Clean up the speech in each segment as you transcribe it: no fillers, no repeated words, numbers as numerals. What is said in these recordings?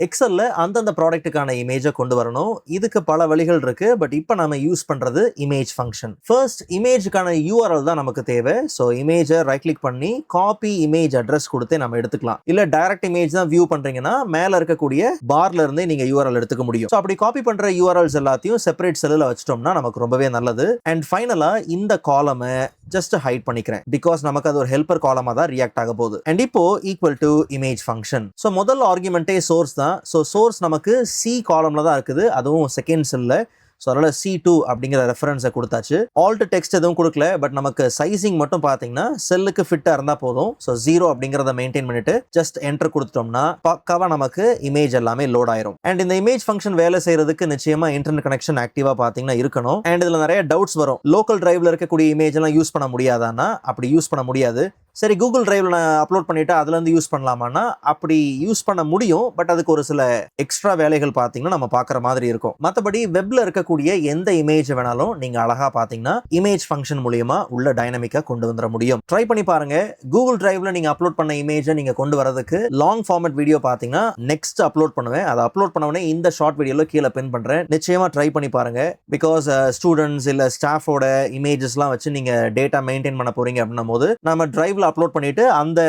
எக்ஸல்ல அந்தந்த ப்ராடக்ட்டுக்கான இமேஜை கொண்டு வரணும். இதுக்கு பல வழிகள் இருக்கு. பட் இப்போ நம்ம யூஸ் பண்றது இமேஜ் ஃபங்க்ஷன். ஃபர்ஸ்ட் இமேஜுக்கான URL தான் நமக்கு தேவை. ஸோ இமேஜை ரைட் கிளிக் பண்ணி காப்பி இமேஜ் அட்ரஸ் கொடுத்து நம்ம எடுத்துக்கலாம். இல்ல டைரக்ட் இமேஜ் தான் வியூ பண்றீங்கன்னா மேல இருக்கக்கூடிய பார்ல இருந்தே நீங்க URL எடுத்துக்க முடியும். ஸோ அப்படி காப்பி பண்ற URLs எல்லாத்தையும் செப்பரேட் செல்லுல வச்சிட்டோம்னா நமக்கு ரொம்பவே நல்லது. அண்ட் ஃபைனலா இந்த காலமை ஜஸ்ட் ஹைட் பண்ணிக்கிறேன். பிகாஸ் நமக்கு அது ஒரு ஹெல்பர் காலமா தான் ரியாக்ட் ஆக போகுது. அண்ட் இப்போ equal to image function. So முதல் ஆர்குமெண்டே சோர்ஸ் தான். ஸோ சோர்ஸ் நமக்கு C காலம்ல தான் இருக்குது, அதுவும் செகண்ட் செல்ல. ஸோ அதனால C2 அப்படிங்கிற ரெஃபரன்ஸை கொடுத்தாச்சு. ஆல்ட் டெக்ஸ்ட் எதுவும் கொடுக்கல. பட் நமக்கு சைசிங் மட்டும் பார்த்தீங்கன்னா செல்லுக்கு ஃபிட்டாக இருந்தால் போதும். ஸோ 0 அப்படிங்கிறத மெயின்டைன் பண்ணிட்டு ஜஸ்ட் என்டர் கொடுத்துட்டோம்னா பக்காவாக நமக்கு இமேஜ் எல்லாமே லோட் ஆயிரும். அண்ட் இந்த இமேஜ் ஃபங்க்ஷன் வேலை செய்யறதுக்கு நிச்சயமா இன்டர்நெட் கனெக்ஷன் ஆக்டிவா பார்த்தீங்கன்னா இருக்கணும். அண்ட் இதில் நிறைய டவுட்ஸ் வரும். லோக்கல் டிரைவ்ல இருக்கக்கூடிய இமேஜ் எல்லாம் யூஸ் பண்ண முடியாதான்னா அப்படி யூஸ் பண்ண முடியாது. சரி, கூகுள் டிரைவ்ல நான் அப்லோட் பண்ணிட்டு அதுல இருந்து யூஸ் பண்ணலாமான்னா அப்படி யூஸ் பண்ண முடியும். பட் அதுக்கு ஒரு சில எக்ஸ்ட்ரா வேலைகள் பார்த்தீங்கன்னா நம்ம பார்க்குற மாதிரி இருக்கும். மற்றபடி வெப்ல இருக்கக்கூடிய எந்த இமேஜ் வேணாலும் நீங்க அழகா பார்த்தீங்கன்னா இமேஜ் ஃபங்க்ஷன் மூலியமா உள்ள டைனமிக்கா கொண்டு வந்துட முடியும். ட்ரை பண்ணி பாருங்க. கூகுள் டிரைவ்ல நீங்க அப்லோட் பண்ண இமேஜை நீங்க கொண்டு வரதுக்கு லாங் ஃபார்மேட் வீடியோ பார்த்தீங்கன்னா நெக்ஸ்ட் அப்லோட் பண்ணுவேன். அதை அப்லோட் பண்ணவனே இந்த ஷார்ட் வீடியோல கீழே பின் பண்றேன். நிச்சயமா ட்ரை பண்ணி பாருங்க. பிகாஸ் ஸ்டூடெண்ட்ஸ் இல்ல ஸ்டாஃபோட இமேஜஸ்லாம் வச்சு நீங்க டேட்டா மெயின்டைன் பண்ண போறீங்க அப்படின்னும் போது நம்ம டிரைவ்ல அப்லோட் பண்ணிட்டு அந்த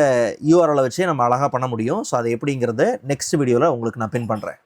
URL வச்சு நம்ம அழகா பண்ண முடியும். ஸோ அது எப்படிங்கிறத நெக்ஸ்ட் வீடியோல உங்களுக்கு நான் பின் பண்றேன்.